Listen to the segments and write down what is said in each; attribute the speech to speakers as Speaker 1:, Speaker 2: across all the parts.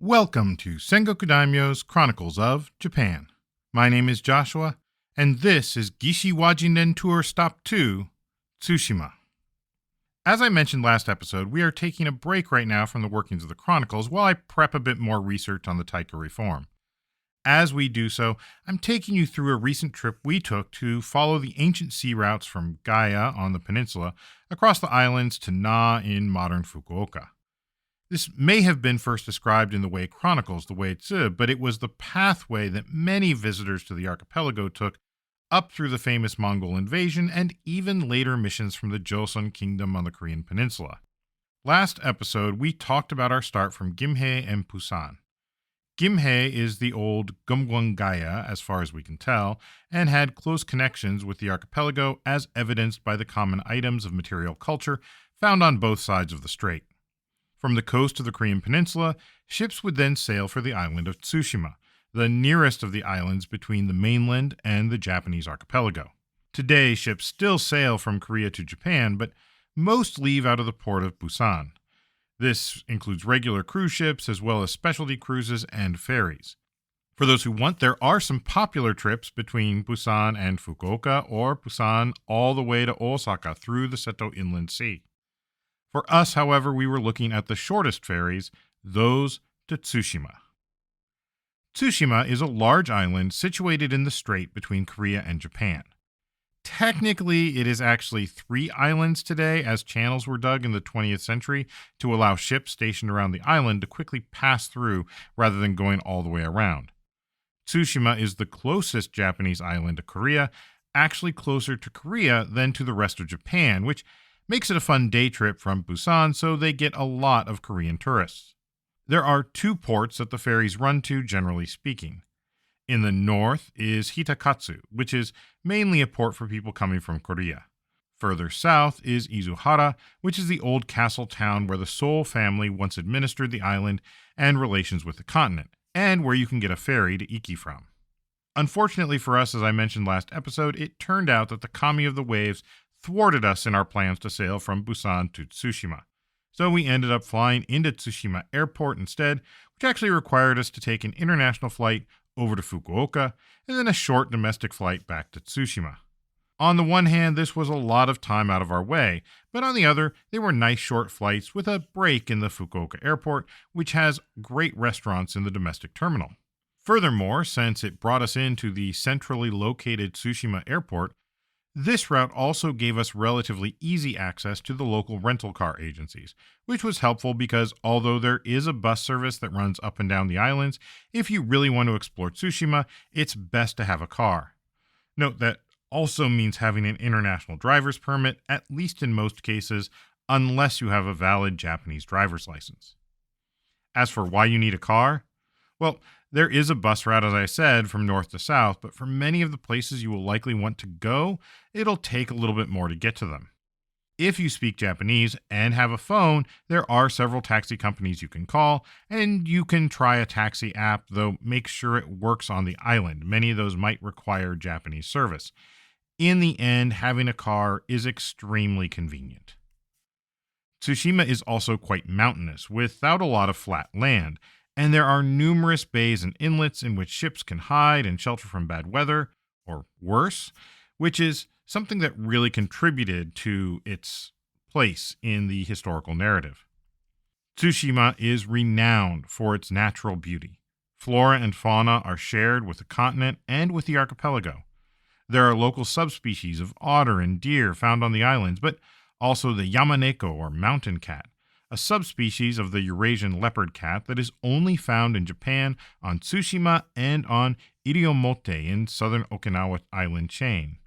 Speaker 1: Welcome to Sengoku Daimyo's Chronicles of Japan. My name is Joshua, and this is Gishiwajinden Tour Stop 2, Tsushima. As I mentioned last episode, we are taking a break right now from the workings of the Chronicles while I prep a bit more research on the Taika reform. As we do so, I'm taking you through a recent trip we took to follow the ancient sea routes from Gaya on the peninsula across the islands to Na in modern Fukuoka. This may have been first described in the Wei Chronicles, the Weizhi, but it was the pathway that many visitors to the archipelago took up through the famous Mongol invasion and even later missions from the Joseon kingdom on the Korean peninsula. Last episode, we talked about our start from Gimhae and Busan. Gimhae is the old Gaya, as far as we can tell, and had close connections with the archipelago as evidenced by the common items of material culture found on both sides of the strait. From the coast of the Korean peninsula, ships would then sail for the island of Tsushima, the nearest of the islands between the mainland and the Japanese archipelago. Today, ships still sail from Korea to Japan, but most leave out of the port of Busan. This includes regular cruise ships as well as specialty cruises and ferries. For those who want, there are some popular trips between Busan and Fukuoka or Busan all the way to Osaka through the Seto Inland Sea. For us, however, we were looking at the shortest ferries, those to Tsushima. Tsushima is a large island situated in the strait between Korea and Japan. Technically, it is actually 3 islands today, as channels were dug in the 20th century to allow ships stationed around the island to quickly pass through rather than going all the way around. Tsushima is the closest Japanese island to Korea, actually closer to Korea than to the rest of Japan, which makes it a fun day trip from Busan, so they get a lot of Korean tourists. There are 2 ports that the ferries run to, generally speaking. In the north is Hitakatsu, which is mainly a port for people coming from Korea. Further south is Izuhara, which is the old castle town where the Seoul family once administered the island and relations with the continent, and where you can get a ferry to Iki from. Unfortunately for us, as I mentioned last episode, it turned out that the kami of the waves thwarted us in our plans to sail from Busan to Tsushima. So we ended up flying into Tsushima Airport instead, which actually required us to take an international flight over to Fukuoka and then a short domestic flight back to Tsushima. On the one hand, this was a lot of time out of our way, but on the other, they were nice short flights with a break in the Fukuoka Airport, which has great restaurants in the domestic terminal. Furthermore, since it brought us into the centrally located Tsushima Airport, this route also gave us relatively easy access to the local rental car agencies, which was helpful because although there is a bus service that runs up and down the islands, if you really want to explore Tsushima, it's best to have a car. Note that also means having an international driver's permit, at least in most cases, unless you have a valid Japanese driver's license. As for why you need a car, well, there is a bus route, as I said, from north to south, but for many of the places you will likely want to go, it'll take a little bit more to get to them. If you speak Japanese and have a phone, there are several taxi companies you can call, and you can try a taxi app, though make sure it works on the island. Many of those might require Japanese service. In the end, having a car is extremely convenient. Tsushima is also quite mountainous, without a lot of flat land, and there are numerous bays and inlets in which ships can hide and shelter from bad weather, or worse, which is something that really contributed to its place in the historical narrative. Tsushima is renowned for its natural beauty. Flora and fauna are shared with the continent and with the archipelago. There are local subspecies of otter and deer found on the islands, but also the Yamaneko or mountain cat, a subspecies of the Eurasian leopard cat that is only found in Japan on Tsushima and on Iriomote in southern Okinawa island chain.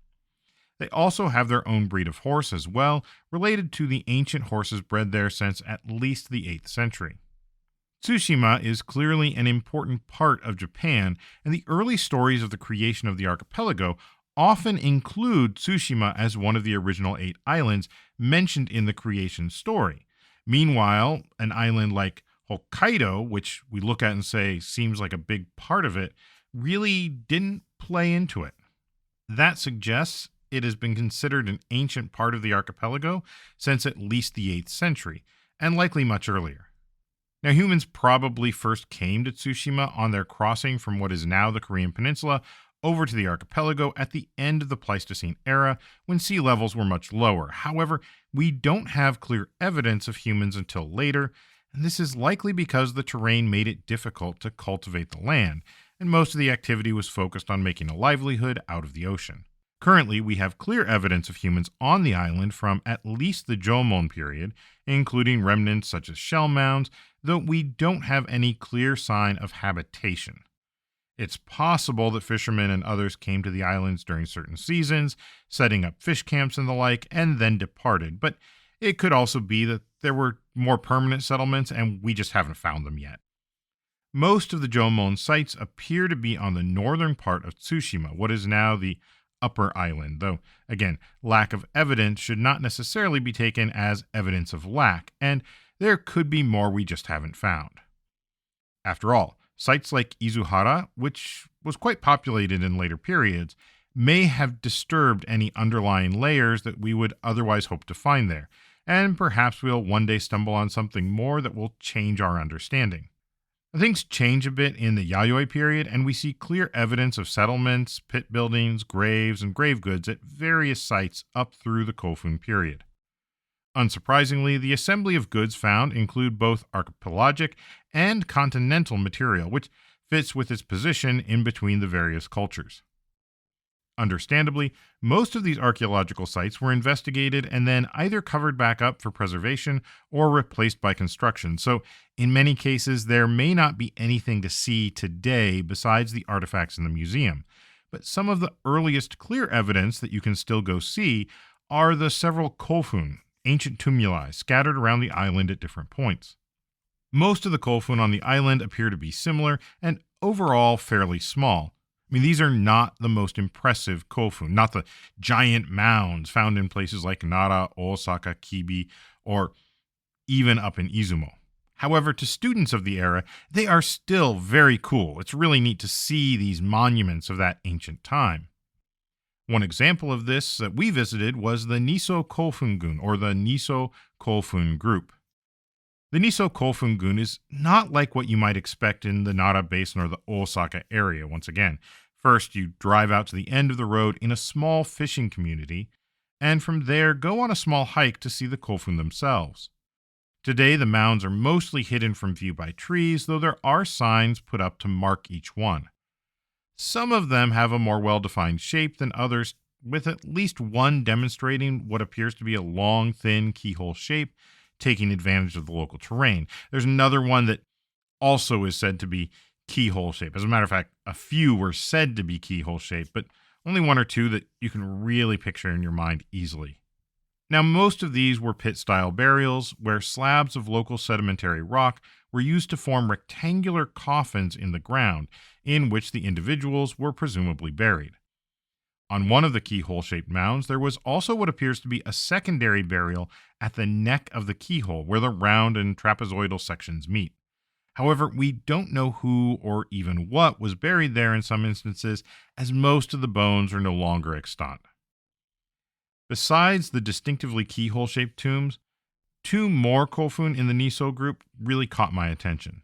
Speaker 1: They also have their own breed of horse as well, related to the ancient horses bred there since at least the 8th century. Tsushima is clearly an important part of Japan, and the early stories of the creation of the archipelago often include Tsushima as one of the original 8 islands mentioned in the creation story. Meanwhile, an island like Hokkaido, which we look at and say seems like a big part of it, really didn't play into it. That suggests it has been considered an ancient part of the archipelago since at least the 8th century, and likely much earlier. Now, humans probably first came to Tsushima on their crossing from what is now the Korean peninsula over to the archipelago at the end of the Pleistocene era when sea levels were much lower. However, we don't have clear evidence of humans until later, and this is likely because the terrain made it difficult to cultivate the land, and most of the activity was focused on making a livelihood out of the ocean. Currently, we have clear evidence of humans on the island from at least the Jomon period, including remnants such as shell mounds, though we don't have any clear sign of habitation. It's possible that fishermen and others came to the islands during certain seasons, setting up fish camps and the like, and then departed, but it could also be that there were more permanent settlements and we just haven't found them yet. Most of the Jomon sites appear to be on the northern part of Tsushima, what is now the upper island, though, again, lack of evidence should not necessarily be taken as evidence of lack, and there could be more we just haven't found. After all, sites like Izuhara, which was quite populated in later periods, may have disturbed any underlying layers that we would otherwise hope to find there, and perhaps we'll one day stumble on something more that will change our understanding. Things change a bit in the Yayoi period, and we see clear evidence of settlements, pit buildings, graves, and grave goods at various sites up through the Kofun period. Unsurprisingly, the assembly of goods found include both archipelagic and continental material, which fits with its position in between the various cultures. Understandably, most of these archaeological sites were investigated and then either covered back up for preservation or replaced by construction, so in many cases there may not be anything to see today besides the artifacts in the museum. But some of the earliest clear evidence that you can still go see are the several kofun, ancient tumuli, scattered around the island at different points. Most of the kofun on the island appear to be similar and overall fairly small. These are not the most impressive kofun, not the giant mounds found in places like Nara, Osaka, Kibi, or even up in Izumo. However, to students of the era, they are still very cool. It's really neat to see these monuments of that ancient time. One example of this that we visited was the Niso Kofun-gun, or the Niso Kofun group. The Niso Kofun-gun is not like what you might expect in the Nara Basin or the Osaka area, once again. First, you drive out to the end of the road in a small fishing community, and from there go on a small hike to see the kofun themselves. Today, the mounds are mostly hidden from view by trees, though there are signs put up to mark each one. Some of them have a more well-defined shape than others, with at least one demonstrating what appears to be a long, thin keyhole shape, taking advantage of the local terrain. There's another one that also is said to be keyhole shape. As a matter of fact, a few were said to be keyhole shape, but only one or two that you can really picture in your mind easily. Now, most of these were pit-style burials, where slabs of local sedimentary rock were used to form rectangular coffins in the ground, in which the individuals were presumably buried. On one of the keyhole-shaped mounds, there was also what appears to be a secondary burial at the neck of the keyhole, where the round and trapezoidal sections meet. However, we don't know who or even what was buried there in some instances, as most of the bones are no longer extant. Besides the distinctively keyhole-shaped tombs, two more kofun in the Niso group really caught my attention.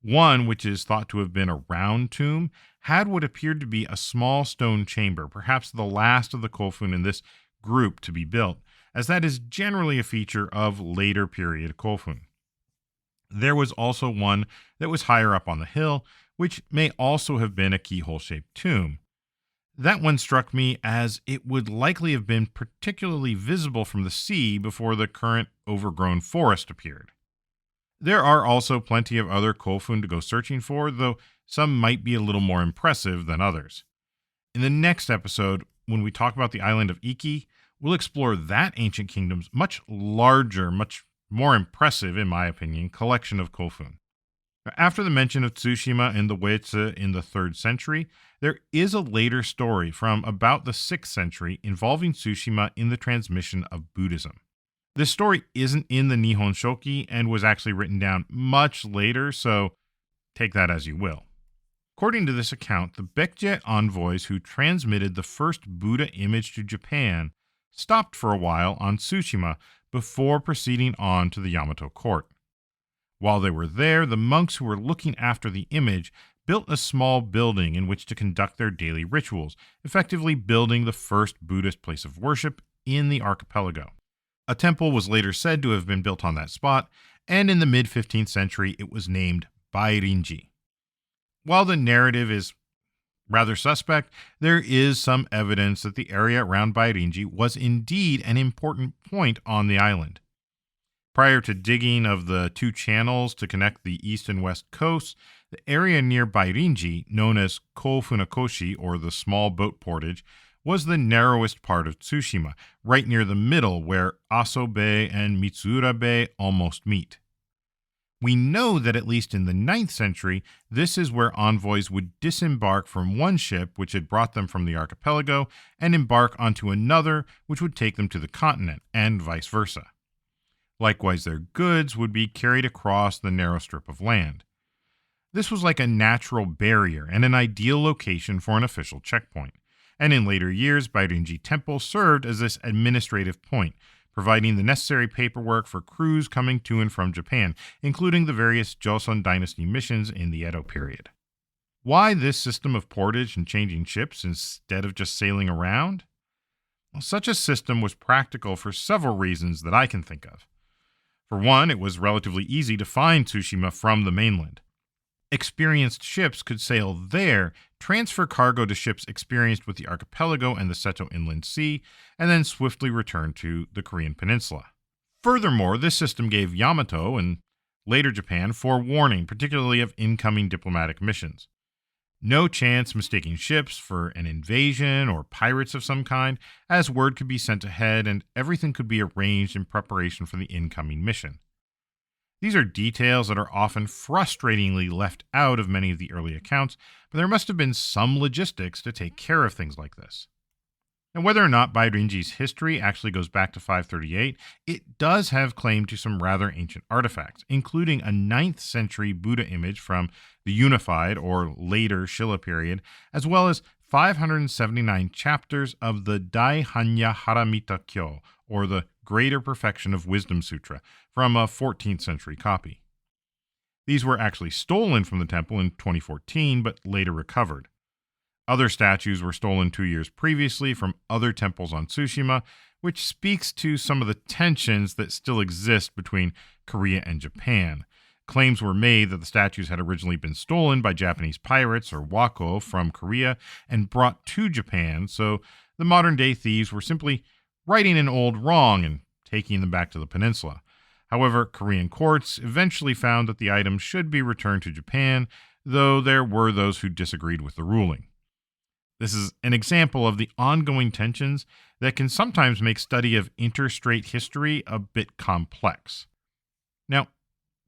Speaker 1: One, which is thought to have been a round tomb, had what appeared to be a small stone chamber, perhaps the last of the kofun in this group to be built, as that is generally a feature of later period kofun. There was also one that was higher up on the hill, which may also have been a keyhole-shaped tomb. That one struck me as it would likely have been particularly visible from the sea before the current overgrown forest appeared. There are also plenty of other kofun to go searching for, though some might be a little more impressive than others. In the next episode, when we talk about the island of Iki, we'll explore that ancient kingdom's much larger, much more impressive, in my opinion, collection of kofun. After the mention of Tsushima and the Weizhi in the 3rd century, there is a later story from about the 6th century involving Tsushima in the transmission of Buddhism. This story isn't in the Nihon Shoki and was actually written down much later, so take that as you will. According to this account, the Baekje envoys who transmitted the first Buddha image to Japan stopped for a while on Tsushima before proceeding on to the Yamato court. While they were there, the monks who were looking after the image built a small building in which to conduct their daily rituals, effectively building the first Buddhist place of worship in the archipelago. A temple was later said to have been built on that spot, and in the mid-15th century it was named Bairinji. While the narrative is rather suspect, there is some evidence that the area around Bairinji was indeed an important point on the island. Prior to digging of the two channels to connect the east and west coasts, the area near Bairinji, known as Kofunakoshi, or the small boat portage, was the narrowest part of Tsushima, right near the middle where Aso Bay and Mitsura Bay almost meet. We know that at least in the 9th century, this is where envoys would disembark from one ship which had brought them from the archipelago and embark onto another which would take them to the continent, and vice versa. Likewise, their goods would be carried across the narrow strip of land. This was like a natural barrier and an ideal location for an official checkpoint. And in later years, Bairinji Temple served as this administrative point, providing the necessary paperwork for crews coming to and from Japan, including the various Joseon dynasty missions in the Edo period. Why this system of portage and changing ships instead of just sailing around? Well, such a system was practical for several reasons that I can think of. For one, it was relatively easy to find Tsushima from the mainland. Experienced ships could sail there, transfer cargo to ships experienced with the archipelago and the Seto Inland Sea, and then swiftly return to the Korean peninsula. Furthermore, this system gave Yamato and later Japan forewarning, particularly of incoming diplomatic missions. No chance mistaking ships for an invasion or pirates of some kind, as word could be sent ahead and everything could be arranged in preparation for the incoming mission. These are details that are often frustratingly left out of many of the early accounts, but there must have been some logistics to take care of things like this. Now, whether or not Bairinji's history actually goes back to 538, it does have claim to some rather ancient artifacts, including a 9th century Buddha image from the Unified or later Shilla period, as well as 579 chapters of the Daihanya Haramita Kyo, or the Greater Perfection of Wisdom Sutra, from a 14th century copy. These were actually stolen from the temple in 2014, but later recovered. Other statues were stolen 2 years previously from other temples on Tsushima, which speaks to some of the tensions that still exist between Korea and Japan. Claims were made that the statues had originally been stolen by Japanese pirates or wako from Korea and brought to Japan, so the modern-day thieves were simply righting an old wrong and taking them back to the peninsula. However, Korean courts eventually found that the items should be returned to Japan, though there were those who disagreed with the ruling. This is an example of the ongoing tensions that can sometimes make study of interstate history a bit complex. Now,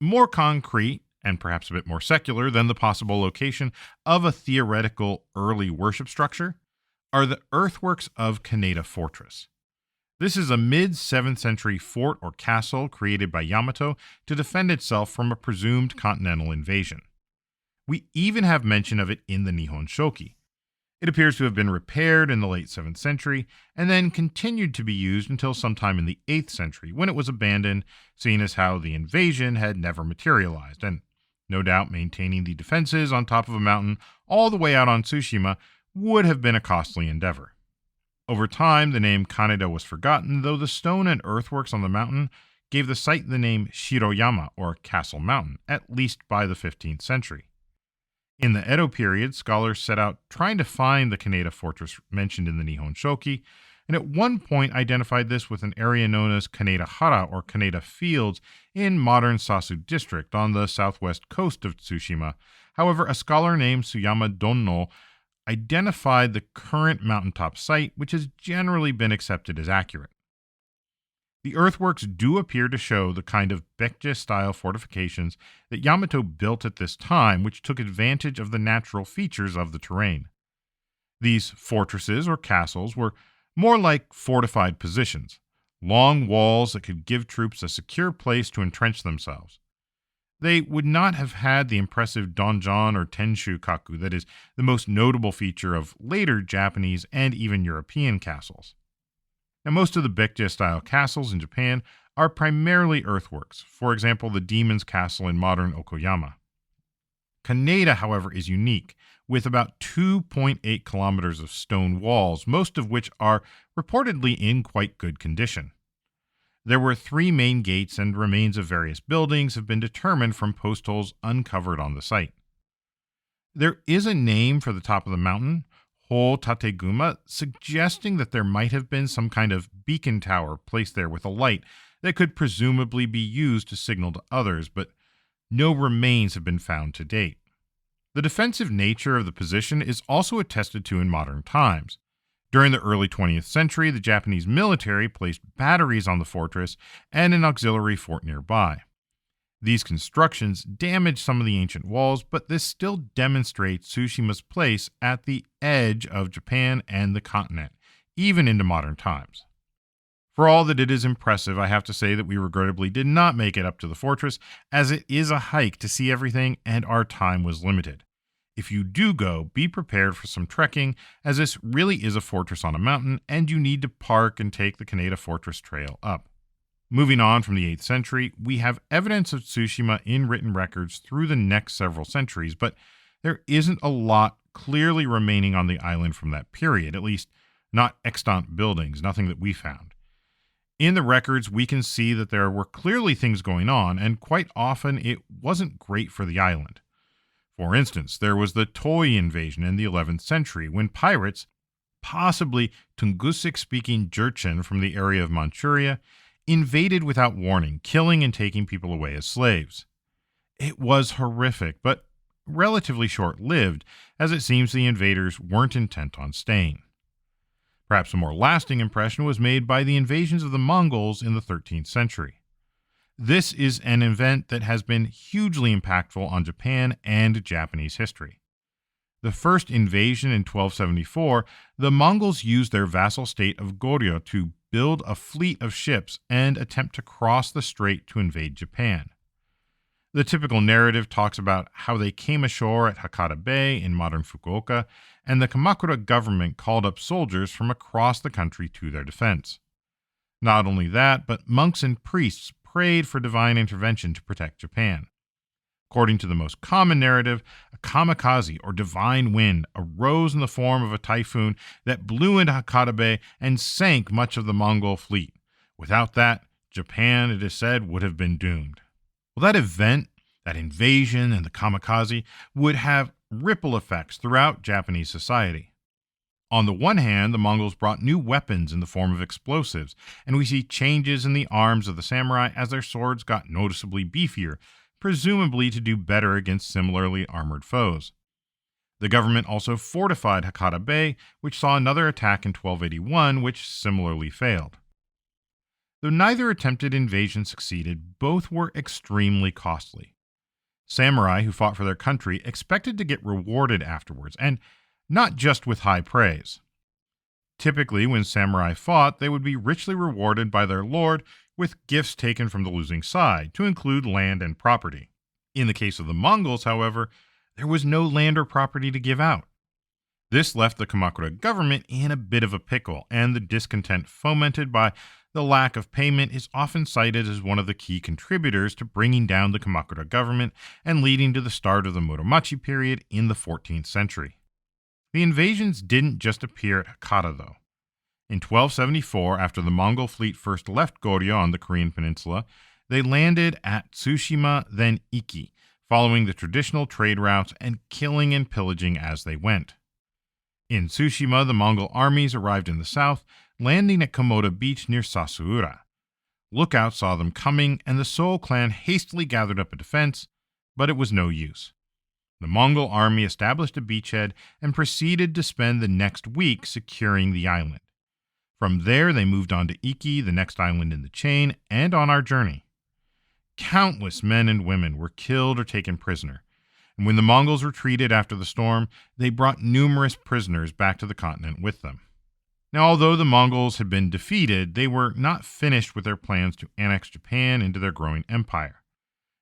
Speaker 1: more concrete, and perhaps a bit more secular than the possible location of a theoretical early worship structure, are the earthworks of Kaneda Fortress. This is a mid-7th century fort or castle created by Yamato to defend itself from a presumed continental invasion. We even have mention of it in the Nihon Shoki. It appears to have been repaired in the late 7th century and then continued to be used until sometime in the 8th century, when it was abandoned, seeing as how the invasion had never materialized, and no doubt maintaining the defenses on top of a mountain all the way out on Tsushima would have been a costly endeavor. Over time, the name Kaneda was forgotten, though the stone and earthworks on the mountain gave the site the name Shiroyama, or Castle Mountain, at least by the 15th century. In the Edo period, scholars set out trying to find the Kaneda fortress mentioned in the Nihon Shoki, and at one point identified this with an area known as Kaneda Hara, or Kaneda Fields, in modern Sasu district on the southwest coast of Tsushima. However, a scholar named Suyama Donno identified the current mountaintop site, which has generally been accepted as accurate. The earthworks do appear to show the kind of Baekje-style fortifications that Yamato built at this time, which took advantage of the natural features of the terrain. These fortresses or castles were more like fortified positions, long walls that could give troops a secure place to entrench themselves. They would not have had the impressive donjon or tenshu kaku that is the most notable feature of later Japanese and even European castles. Now, most of the Baekje-style castles in Japan are primarily earthworks, for example, the Demon's Castle in modern Okoyama. Kaneda, however, is unique, with about 2.8 kilometers of stone walls, most of which are reportedly in quite good condition. There were 3 main gates, and remains of various buildings have been determined from post holes uncovered on the site. There is a name for the top of the mountain, Ho Tateguma, suggesting that there might have been some kind of beacon tower placed there with a light that could presumably be used to signal to others, but no remains have been found to date. The defensive nature of the position is also attested to in modern times. During the early 20th century, the Japanese military placed batteries on the fortress and an auxiliary fort nearby. These constructions damaged some of the ancient walls, but this still demonstrates Tsushima's place at the edge of Japan and the continent, even into modern times. For all that it is impressive, I have to say that we regrettably did not make it up to the fortress, as it is a hike to see everything and our time was limited. If you do go, be prepared for some trekking, as this really is a fortress on a mountain and you need to park and take the Kaneda Fortress Trail up. Moving on from the 8th century, we have evidence of Tsushima in written records through the next several centuries, but there isn't a lot clearly remaining on the island from that period, at least not extant buildings, nothing that we found. In the records, we can see that there were clearly things going on, and quite often it wasn't great for the island. For instance, there was the Toi invasion in the 11th century, when pirates, possibly Tungusic-speaking Jurchen from the area of Manchuria, invaded without warning, killing and taking people away as slaves. It was horrific, but relatively short-lived, as it seems the invaders weren't intent on staying. Perhaps a more lasting impression was made by the invasions of the Mongols in the 13th century. This is an event that has been hugely impactful on Japan and Japanese history. The first invasion in 1274, the Mongols used their vassal state of Goryeo to build a fleet of ships and attempt to cross the strait to invade Japan. The typical narrative talks about how they came ashore at Hakata Bay in modern Fukuoka, and the Kamakura government called up soldiers from across the country to their defense. Not only that, but monks and priests prayed for divine intervention to protect Japan. According to the most common narrative, a kamikaze or divine wind arose in the form of a typhoon that blew into Hakata Bay and sank much of the Mongol fleet. Without that, Japan, it is said, would have been doomed. Well, that event, that invasion and the kamikaze, would have ripple effects throughout Japanese society. On the one hand, the Mongols brought new weapons in the form of explosives, and we see changes in the arms of the samurai as their swords got noticeably beefier, presumably to do better against similarly armored foes. The government also fortified Hakata Bay, which saw another attack in 1281, which similarly failed. Though neither attempted invasion succeeded, both were extremely costly. Samurai who fought for their country expected to get rewarded afterwards, and not just with high praise. Typically, when samurai fought, they would be richly rewarded by their lord with gifts taken from the losing side, to include land and property. In the case of the Mongols, however, there was no land or property to give out. This left the Kamakura government in a bit of a pickle, and the discontent fomented by the lack of payment is often cited as one of the key contributors to bringing down the Kamakura government and leading to the start of the Muromachi period in the 14th century. The invasions didn't just appear at Hakata, though. In 1274, after the Mongol fleet first left Goryeo on the Korean peninsula, they landed at Tsushima, then Iki, following the traditional trade routes and killing and pillaging as they went. In Tsushima, the Mongol armies arrived in the south, landing at Komoda Beach near Sasuura. Lookouts saw them coming, and the Seoul clan hastily gathered up a defense, but it was no use. The Mongol army established a beachhead and proceeded to spend the next week securing the island. From there, they moved on to Iki, the next island in the chain, and on our journey. Countless men and women were killed or taken prisoner, and when the Mongols retreated after the storm, they brought numerous prisoners back to the continent with them. Now, although the Mongols had been defeated, they were not finished with their plans to annex Japan into their growing empire.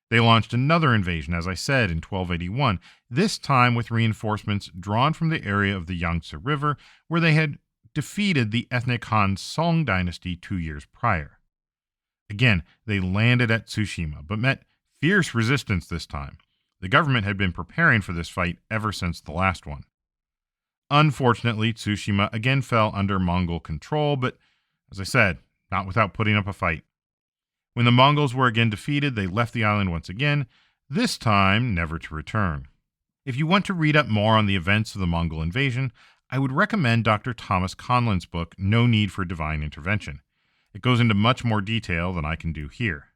Speaker 1: They launched another invasion, as I said, in 1281, this time with reinforcements drawn from the area of the Yangtze River, where they had defeated the ethnic Han Song dynasty 2 years prior. Again, they landed at Tsushima, but met fierce resistance this time. The government had been preparing for this fight ever since the last one. Unfortunately, Tsushima again fell under Mongol control, but as I said, not without putting up a fight. When the Mongols were again defeated, they left the island once again, this time never to return. If you want to read up more on the events of the Mongol invasion, I would recommend Dr. Thomas Conlin's book, No Need for Divine Intervention. It goes into much more detail than I can do here.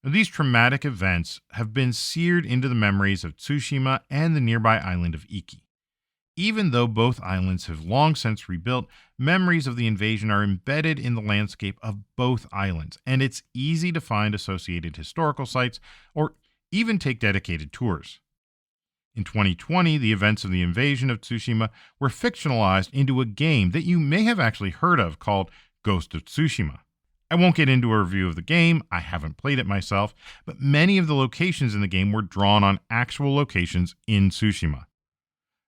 Speaker 1: Now, these traumatic events have been seared into the memories of Tsushima and the nearby island of Iki. Even though both islands have long since rebuilt, memories of the invasion are embedded in the landscape of both islands, and it's easy to find associated historical sites or even take dedicated tours. In 2020, the events of the invasion of Tsushima were fictionalized into a game that you may have actually heard of called Ghost of Tsushima. I won't get into a review of the game, I haven't played it myself, but many of the locations in the game were drawn on actual locations in Tsushima.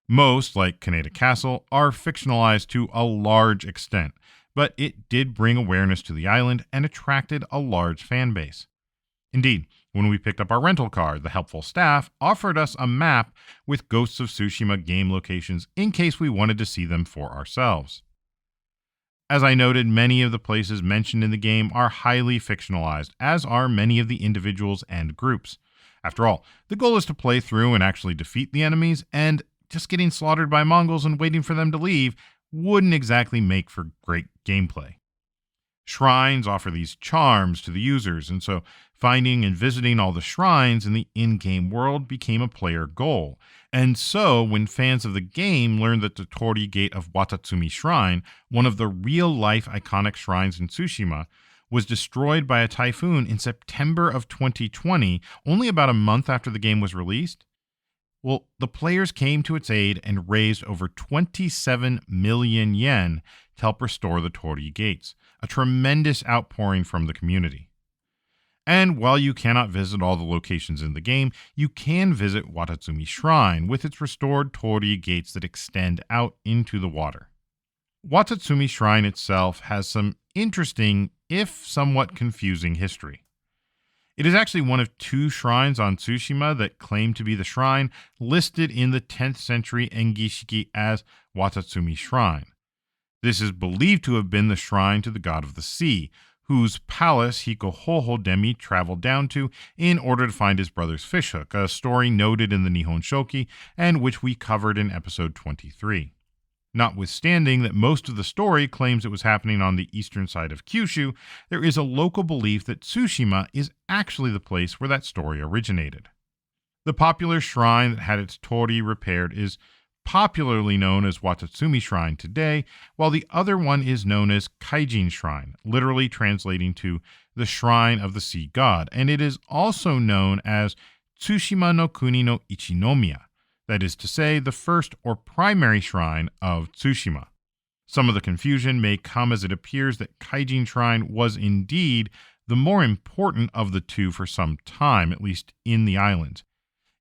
Speaker 1: Most, like Kaneda Castle, are fictionalized to a large extent, but it did bring awareness to the island and attracted a large fan base. Indeed, when we picked up our rental car, the helpful staff offered us a map with Ghosts of Tsushima game locations in case we wanted to see them for ourselves. As I noted, many of the places mentioned in the game are highly fictionalized, as are many of the individuals and groups. After all, the goal is to play through and actually defeat the enemies, and just getting slaughtered by Mongols and waiting for them to leave wouldn't exactly make for great gameplay. Shrines offer these charms to the users, and so finding and visiting all the shrines in the in-game world became a player goal. And so, when fans of the game learned that the Torii Gate of Watatsumi Shrine, one of the real-life iconic shrines in Tsushima, was destroyed by a typhoon in September of 2020, only about a month after the game was released, well, the players came to its aid and raised over 27 million yen to help restore the Torii Gates, a tremendous outpouring from the community. And while you cannot visit all the locations in the game, you can visit Watatsumi Shrine with its restored Torii Gates that extend out into the water. Watatsumi Shrine itself has some interesting, if somewhat confusing, history. It is actually one of two shrines on Tsushima that claim to be the shrine listed in the 10th century Engishiki as Watatsumi Shrine. This is believed to have been the shrine to the god of the sea, whose palace Hikohoho Demi traveled down to in order to find his brother's fishhook, a story noted in the Nihon Shoki and which we covered in episode 23. Notwithstanding that most of the story claims it was happening on the eastern side of Kyushu, there is a local belief that Tsushima is actually the place where that story originated. The popular shrine that had its torii repaired is popularly known as Watatsumi Shrine today, while the other one is known as Kaijin Shrine, literally translating to the Shrine of the Sea God, and it is also known as Tsushima no Kuni no Ichinomiya. That is to say, the first or primary shrine of Tsushima. Some of the confusion may come as it appears that Kaijin Shrine was indeed the more important of the two for some time, at least in the islands.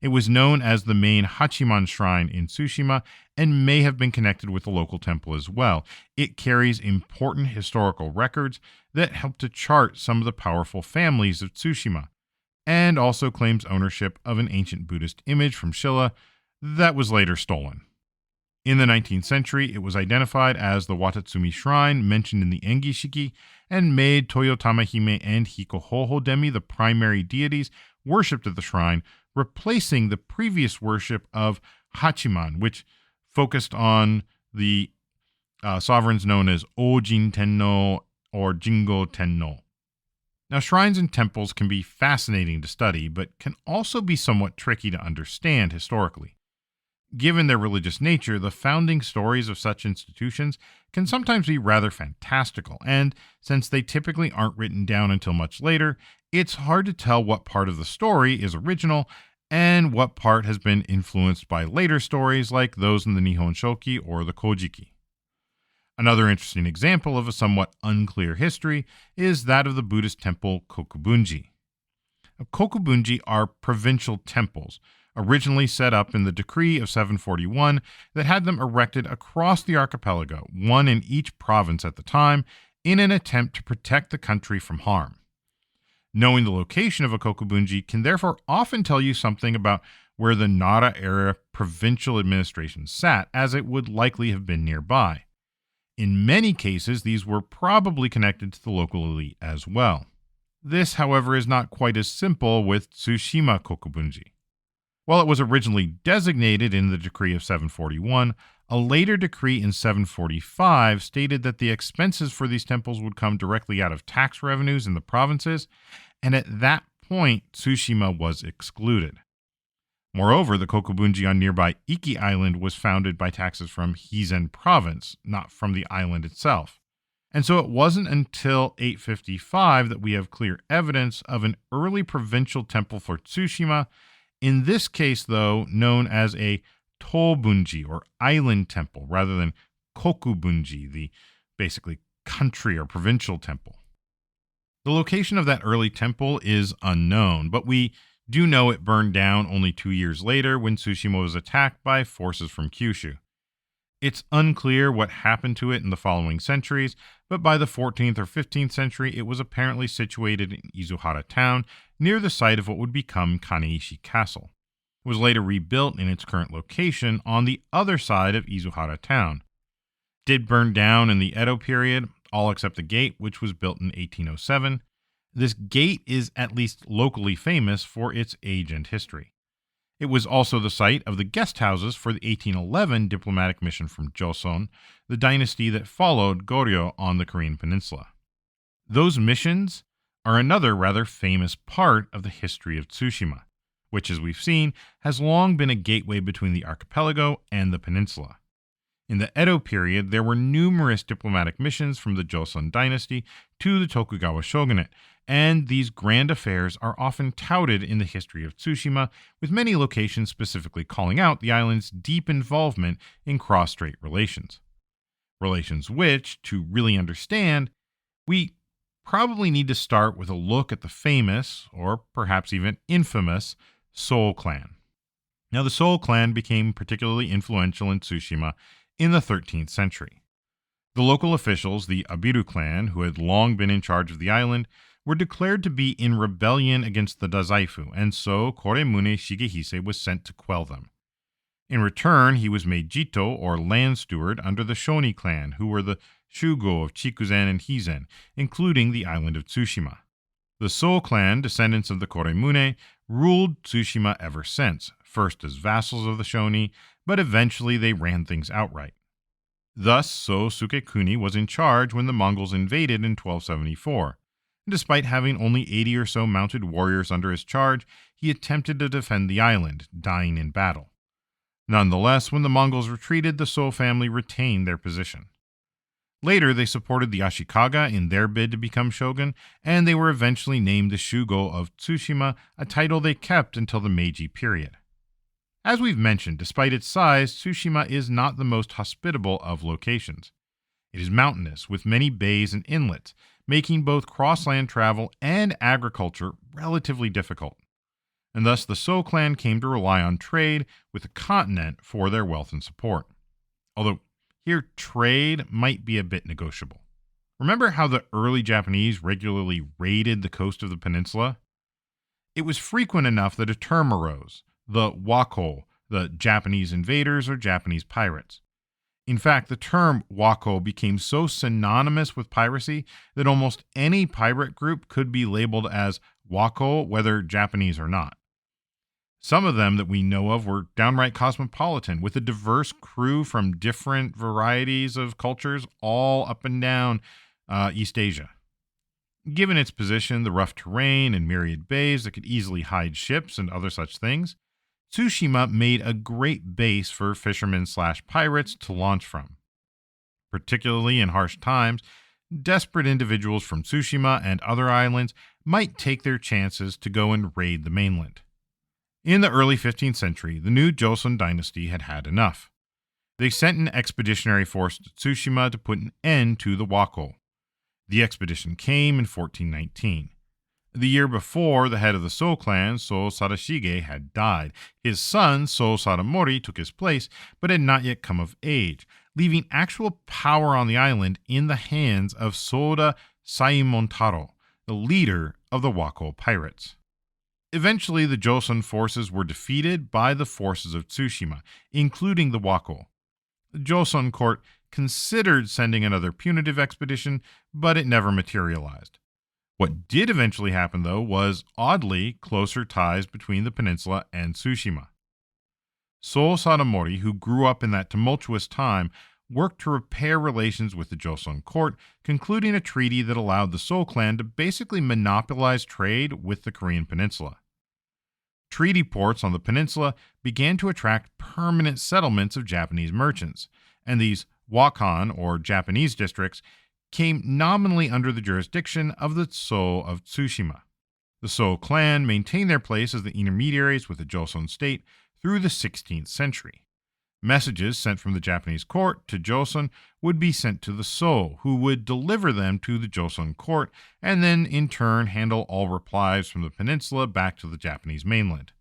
Speaker 1: It was known as the main Hachiman Shrine in Tsushima and may have been connected with the local temple as well. It carries important historical records that help to chart some of the powerful families of Tsushima, and also claims ownership of an ancient Buddhist image from Shilla that was later stolen. In the 19th century, it was identified as the Watatsumi Shrine mentioned in the Engishiki and made Toyotama Hime and Hikohoho Demi the primary deities worshipped at the shrine, replacing the previous worship of Hachiman, which focused on the sovereigns known as Ojin Tenno or Jingo Tenno. Now, shrines and temples can be fascinating to study, but can also be somewhat tricky to understand historically. Given their religious nature, the founding stories of such institutions can sometimes be rather fantastical, and since they typically aren't written down until much later, it's hard to tell what part of the story is original and what part has been influenced by later stories like those in the Nihon Shoki or the Kojiki. Another interesting example of a somewhat unclear history is that of the Buddhist temple Kokubunji. Kokubunji are provincial temples, originally set up in the decree of 741 that had them erected across the archipelago, one in each province at the time, in an attempt to protect the country from harm. Knowing the location of a kokubunji can therefore often tell you something about where the Nara-era provincial administration sat, as it would likely have been nearby. In many cases, these were probably connected to the local elite as well. This, however, is not quite as simple with Tsushima kokubunji. While it was originally designated in the decree of 741, a later decree in 745 stated that the expenses for these temples would come directly out of tax revenues in the provinces, and at that point, Tsushima was excluded. Moreover, the kokubunji on nearby Iki Island was founded by taxes from Hizen province, not from the island itself. And so it wasn't until 855 that we have clear evidence of an early provincial temple for Tsushima, in this case, though, known as a Tobunji, or island temple, rather than Kokubunji, the basically country or provincial temple. The location of that early temple is unknown, but we do know it burned down only 2 years later when Tsushima was attacked by forces from Kyushu. It's unclear what happened to it in the following centuries, but by the 14th or 15th century, it was apparently situated in Izuhara town, near the site of what would become Kaneishi Castle. It was later rebuilt in its current location on the other side of Izuhara town. It did burn down in the Edo period, all except the gate, which was built in 1807. This gate is at least locally famous for its age and history. It was also the site of the guest houses for the 1811 diplomatic mission from Joseon, the dynasty that followed Goryeo on the Korean peninsula. Those missions are another rather famous part of the history of Tsushima, which, as we've seen, has long been a gateway between the archipelago and the peninsula. In the Edo period, there were numerous diplomatic missions from the Joseon dynasty to the Tokugawa shogunate, and these grand affairs are often touted in the history of Tsushima, with many locations specifically calling out the island's deep involvement in cross-strait relations. Relations which, to really understand, we probably need to start with a look at the famous, or perhaps even infamous, Seoul clan. Now, the Seoul clan became particularly influential in Tsushima in the 13th century. The local officials, the Abiru clan, who had long been in charge of the island, were declared to be in rebellion against the Dazaifu, and so Koremune Shigehise was sent to quell them. In return, he was made Jito, or land steward, under the Shoni clan, who were the Shugo of Chikuzen and Hizen, including the island of Tsushima. The Seoul clan, descendants of the Koremune, ruled Tsushima ever since, first as vassals of the Shoni, but eventually they ran things outright. Thus, So Sukekuni was in charge when the Mongols invaded in 1274. Despite having only 80 or so mounted warriors under his charge, he attempted to defend the island, dying in battle. Nonetheless, when the Mongols retreated, the So family retained their position. Later, they supported the Ashikaga in their bid to become shogun, and they were eventually named the Shugo of Tsushima, a title they kept until the Meiji period. As we've mentioned, despite its size, Tsushima is not the most hospitable of locations. It is mountainous, with many bays and inlets, making both cross-land travel and agriculture relatively difficult. And thus the So clan came to rely on trade with the continent for their wealth and support. Although here trade might be a bit negotiable. Remember how the early Japanese regularly raided the coast of the peninsula? It was frequent enough that a term arose, the Wako, the Japanese invaders or Japanese pirates. In fact, the term Wako became so synonymous with piracy that almost any pirate group could be labeled as Wako, whether Japanese or not. Some of them that we know of were downright cosmopolitan, with a diverse crew from different varieties of cultures all up and down East Asia. Given its position, the rough terrain, and myriad bays that could easily hide ships and other such things, Tsushima made a great base for fishermen/pirates to launch from. Particularly in harsh times, desperate individuals from Tsushima and other islands might take their chances to go and raid the mainland. In the early 15th century, the new Joseon dynasty had had enough. They sent an expeditionary force to Tsushima to put an end to the Wako. The expedition came in 1419. The year before, the head of the So clan, So Sadashige, had died. His son, So Sadamori, took his place, but had not yet come of age, leaving actual power on the island in the hands of Soda Saimontaro, the leader of the Wako pirates. Eventually, the Joseon forces were defeated by the forces of Tsushima, including the Wako. The Joseon court considered sending another punitive expedition, but it never materialized. What did eventually happen, though, was oddly closer ties between the peninsula and Tsushima. So Sadamori, who grew up in that tumultuous time, worked to repair relations with the Joseon court, concluding a treaty that allowed the So clan to basically monopolize trade with the Korean peninsula. Treaty ports on the peninsula began to attract permanent settlements of Japanese merchants, and these Wakan, or Japanese districts, came nominally under the jurisdiction of the So of Tsushima. The So clan maintained their place as the intermediaries with the Joseon state through the 16th century. Messages sent from the Japanese court to Joseon would be sent to the So, who would deliver them to the Joseon court and then in turn handle all replies from the peninsula back to the Japanese mainland.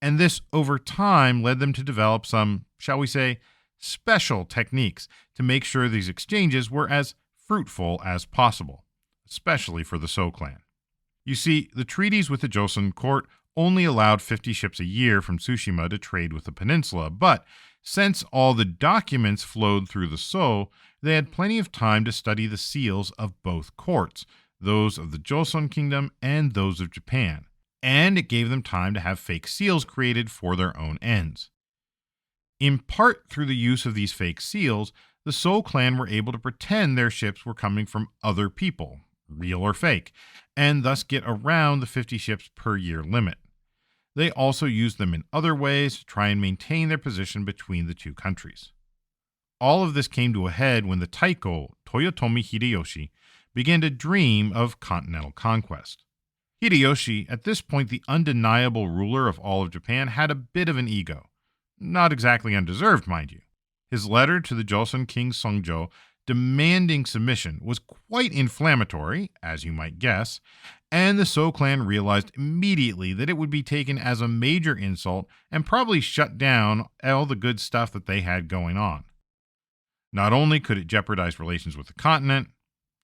Speaker 1: And this over time led them to develop some, shall we say, special techniques to make sure these exchanges were as fruitful as possible, especially for the So clan. You see, the treaties with the Joseon court only allowed 50 ships a year from Tsushima to trade with the peninsula, but since all the documents flowed through the So, they had plenty of time to study the seals of both courts, those of the Joseon kingdom and those of Japan, and it gave them time to have fake seals created for their own ends. In part through the use of these fake seals, the So clan were able to pretend their ships were coming from other people, real or fake, and thus get around the 50 ships per year limit. They also used them in other ways to try and maintain their position between the two countries. All of this came to a head when the Taiko, Toyotomi Hideyoshi, began to dream of continental conquest. Hideyoshi, at this point the undeniable ruler of all of Japan, had a bit of an ego. Not exactly undeserved, mind you. His letter to the Joseon king Songjo demanding submission was quite inflammatory, as you might guess, and the So clan realized immediately that it would be taken as a major insult and probably shut down all the good stuff that they had going on. Not only could it jeopardize relations with the continent,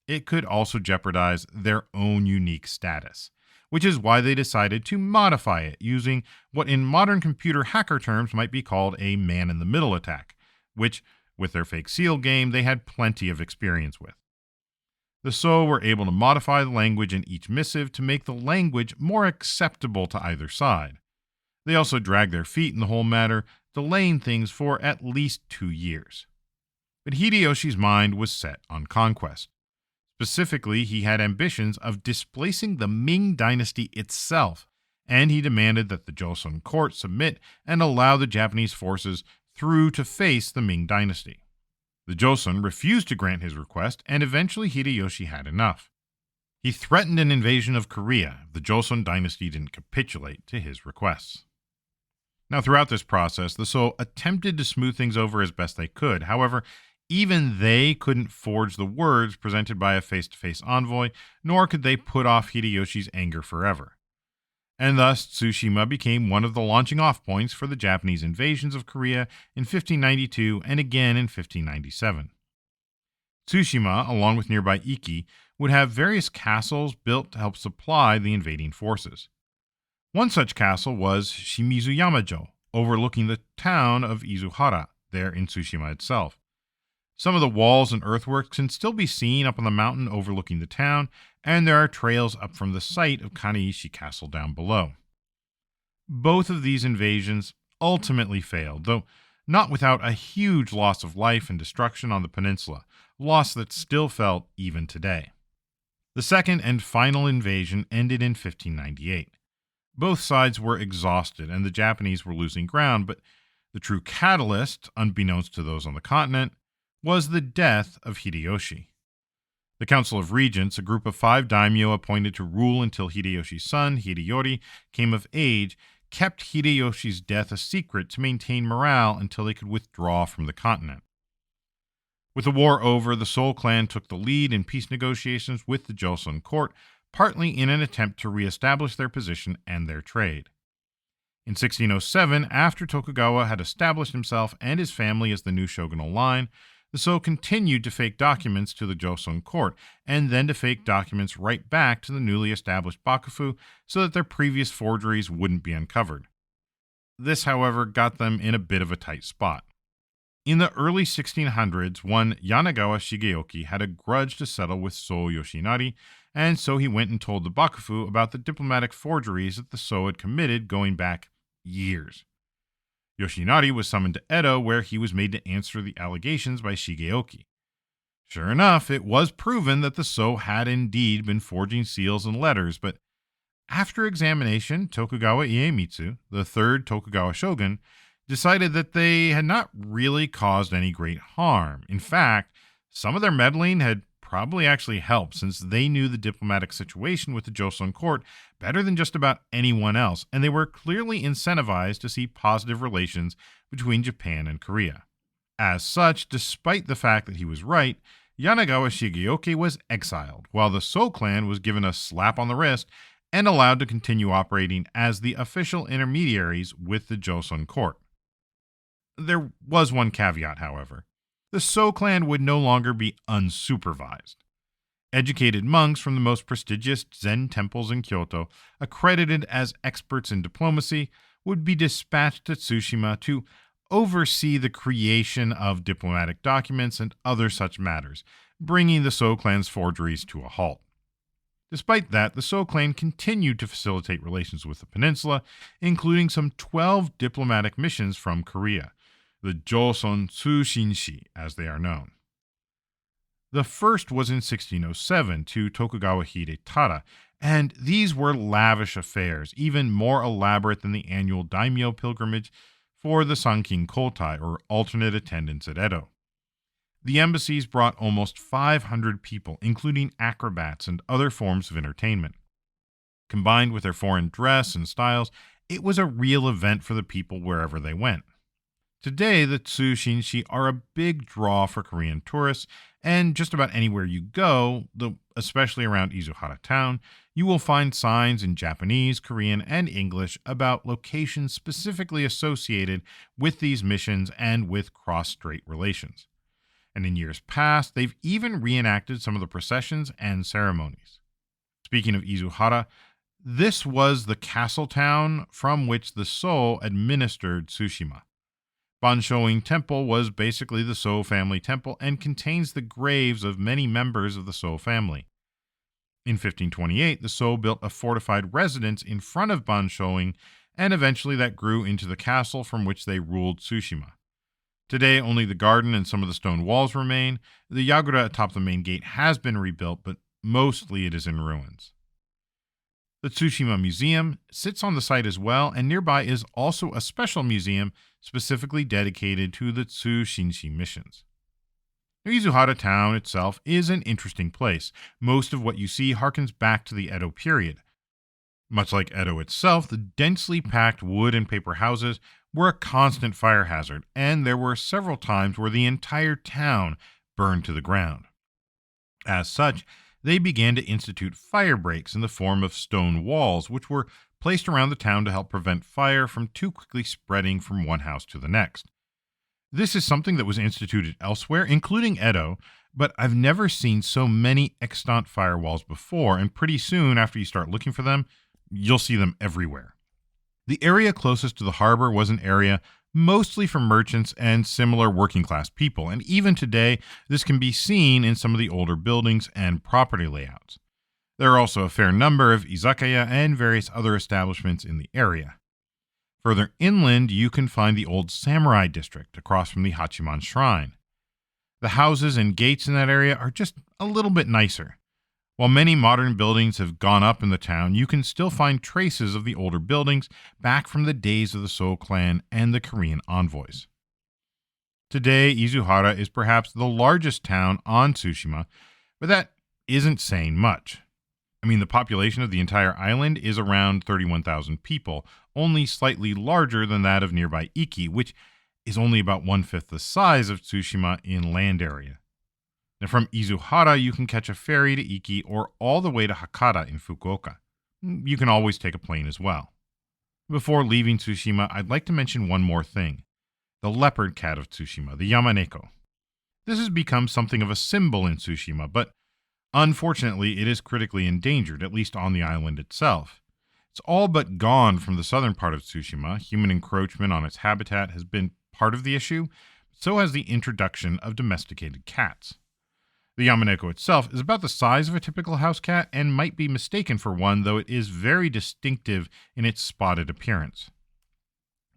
Speaker 1: it could also jeopardize their own unique status, which is why they decided to modify it using what in modern computer hacker terms might be called a man-in-the-middle attack, which, with their fake seal game, they had plenty of experience with. The So were able to modify the language in each missive to make the language more acceptable to either side. They also dragged their feet in the whole matter, delaying things for at least 2 years. But Hideyoshi's mind was set on conquest. Specifically, he had ambitions of displacing the Ming dynasty itself, and he demanded that the Joseon court submit and allow the Japanese forces through to face the Ming dynasty. The Joseon refused to grant his request, and eventually Hideyoshi had enough. He threatened an invasion of Korea if the Joseon dynasty didn't capitulate to his requests. Now, throughout this process, the So attempted to smooth things over as best they could. However, even they couldn't forge the words presented by a face-to-face envoy, nor could they put off Hideyoshi's anger forever. And thus, Tsushima became one of the launching off points for the Japanese invasions of Korea in 1592 and again in 1597. Tsushima, along with nearby Iki, would have various castles built to help supply the invading forces. One such castle was Shimizuyamajo, overlooking the town of Izuhara, there in Tsushima itself. Some of the walls and earthworks can still be seen up on the mountain overlooking the town, and there are trails up from the site of Kaneishi Castle down below. Both of these invasions ultimately failed, though not without a huge loss of life and destruction on the peninsula, loss that's still felt even today. The second and final invasion ended in 1598. Both sides were exhausted, and the Japanese were losing ground, but the true catalyst, unbeknownst to those on the continent, was the death of Hideyoshi. The Council of Regents, a group of 5 daimyo appointed to rule until Hideyoshi's son, Hideyori, came of age, kept Hideyoshi's death a secret to maintain morale until they could withdraw from the continent. With the war over, the Seoul clan took the lead in peace negotiations with the Joseon court, partly in an attempt to reestablish their position and their trade. In 1607, after Tokugawa had established himself and his family as the new shogunal line, the So continued to fake documents to the Joseon court, and then to fake documents right back to the newly established Bakufu so that their previous forgeries wouldn't be uncovered. This, however, got them in a bit of a tight spot. In the early 1600s, one Yanagawa Shigeoki had a grudge to settle with So Yoshinari, and so he went and told the Bakufu about the diplomatic forgeries that the So had committed going back years. Yoshinari was summoned to Edo, where he was made to answer the allegations by Shigeoki. Sure enough, it was proven that the So had indeed been forging seals and letters, but after examination, Tokugawa Iemitsu, the third Tokugawa shogun, decided that they had not really caused any great harm. In fact, some of their meddling had probably actually helped, since they knew the diplomatic situation with the Joseon court better than just about anyone else, and they were clearly incentivized to see positive relations between Japan and Korea. As such, despite the fact that he was right, Yanagawa Shigeoki was exiled, while the So clan was given a slap on the wrist and allowed to continue operating as the official intermediaries with the Joseon court. There was one caveat, however. The So clan would no longer be unsupervised. Educated monks from the most prestigious Zen temples in Kyoto, accredited as experts in diplomacy, would be dispatched to Tsushima to oversee the creation of diplomatic documents and other such matters, bringing the So clan's forgeries to a halt. Despite that, the So clan continued to facilitate relations with the peninsula, including some 12 diplomatic missions from Korea, the Joseon Tsushinshi, as they are known. The first was in 1607 to Tokugawa Hidetada, and these were lavish affairs, even more elaborate than the annual Daimyo pilgrimage for the Sankin Kotai, or alternate attendance at Edo. The embassies brought almost 500 people, including acrobats and other forms of entertainment. Combined with their foreign dress and styles, it was a real event for the people wherever they went. Today, the Tsushinshi are a big draw for Korean tourists, and just about anywhere you go, especially around Izuhara town, you will find signs in Japanese, Korean, and English about locations specifically associated with these missions and with cross-strait relations. And in years past, they've even reenacted some of the processions and ceremonies. Speaking of Izuhara, this was the castle town from which the So administered Tsushima. Banshoin Temple was basically the So family temple and contains the graves of many members of the So family. In 1528, the So built a fortified residence in front of Banshoin, and eventually that grew into the castle from which they ruled Tsushima. Today, only the garden and some of the stone walls remain. The Yagura atop the main gate has been rebuilt, but mostly it is in ruins. The Tsushima Museum sits on the site as well, and nearby is also a special museum specifically dedicated to the Tsushinshi missions. Izuhara town itself is an interesting place. Most of what you see harkens back to the Edo period. Much like Edo itself, the densely packed wood and paper houses were a constant fire hazard, and there were several times where the entire town burned to the ground. As such, they began to institute fire breaks in the form of stone walls, which were placed around the town to help prevent fire from too quickly spreading from one house to the next. This is something that was instituted elsewhere, including Edo, but I've never seen so many extant firewalls before, and pretty soon after you start looking for them, you'll see them everywhere. The area closest to the harbor was an area mostly for merchants and similar working class people, and even today, this can be seen in some of the older buildings and property layouts. There are also a fair number of izakaya and various other establishments in the area. Further inland, you can find the old samurai district across from the Hachiman Shrine. The houses and gates in that area are just a little bit nicer. While many modern buildings have gone up in the town, you can still find traces of the older buildings back from the days of the So clan and the Korean envoys. Today, Izuhara is perhaps the largest town on Tsushima, but that isn't saying much. I mean, the population of the entire island is around 31,000 people, only slightly larger than that of nearby Iki, which is only about 1/5 the size of Tsushima in land area. Now, from Izuhara, you can catch a ferry to Iki or all the way to Hakata in Fukuoka. You can always take a plane as well. Before leaving Tsushima, I'd like to mention one more thing. The leopard cat of Tsushima, the Yamaneko. This has become something of a symbol in Tsushima, but unfortunately it is critically endangered, at least on the island itself. It's all but gone from the southern part of Tsushima. Human encroachment on its habitat has been part of the issue, so has the introduction of domesticated cats. The Yamaneko itself is about the size of a typical house cat and might be mistaken for one, though it is very distinctive in its spotted appearance.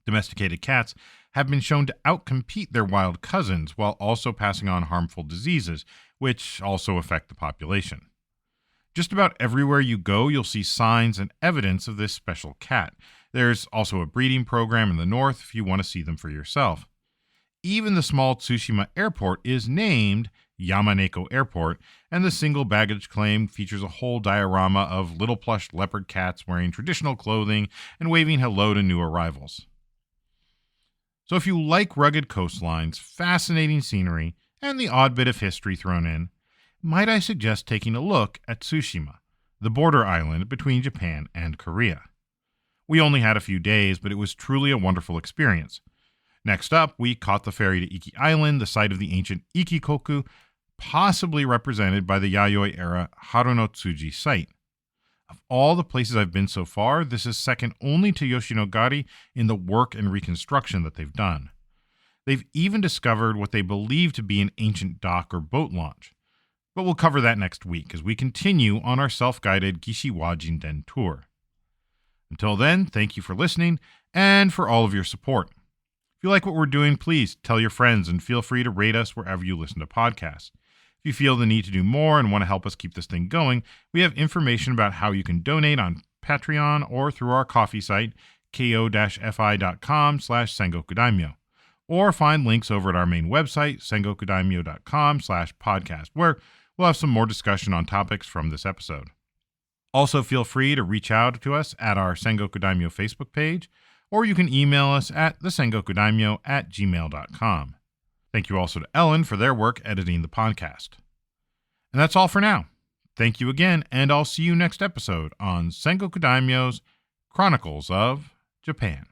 Speaker 1: Domesticated cats have been shown to outcompete their wild cousins while also passing on harmful diseases, which also affect the population. Just about everywhere you go, you'll see signs and evidence of this special cat. There's also a breeding program in the north if you want to see them for yourself. Even the small Tsushima airport is named Yamaneko Airport, and the single baggage claim features a whole diorama of little plush leopard cats wearing traditional clothing and waving hello to new arrivals. So if you like rugged coastlines, fascinating scenery, and the odd bit of history thrown in, might I suggest taking a look at Tsushima, the border island between Japan and Korea. We only had a few days, but it was truly a wonderful experience. Next up, we caught the ferry to Iki Island, the site of the ancient Ikikoku, possibly represented by the Yayoi-era Harunotsuji site. Of all the places I've been so far, this is second only to Yoshinogari in the work and reconstruction that they've done. They've even discovered what they believe to be an ancient dock or boat launch. But we'll cover that next week as we continue on our self-guided Gishiwajinden Tour. Until then, thank you for listening and for all of your support. If you like what we're doing, please tell your friends and feel free to rate us wherever you listen to podcasts. If you feel the need to do more and want to help us keep this thing going, we have information about how you can donate on Patreon or through our coffee site, ko-fi.com/sengokudaimyo, or find links over at our main website, sengokudaimyo.com/podcast, where we'll have some more discussion on topics from this episode. Also, feel free to reach out to us at our Sengoku Daimyo Facebook page, or you can email us at thesengokudaimyo@gmail.com. Thank you also to Ellen for their work editing the podcast. And that's all for now. Thank you again, and I'll see you next episode on Sengoku Daimyo's Chronicles of Japan.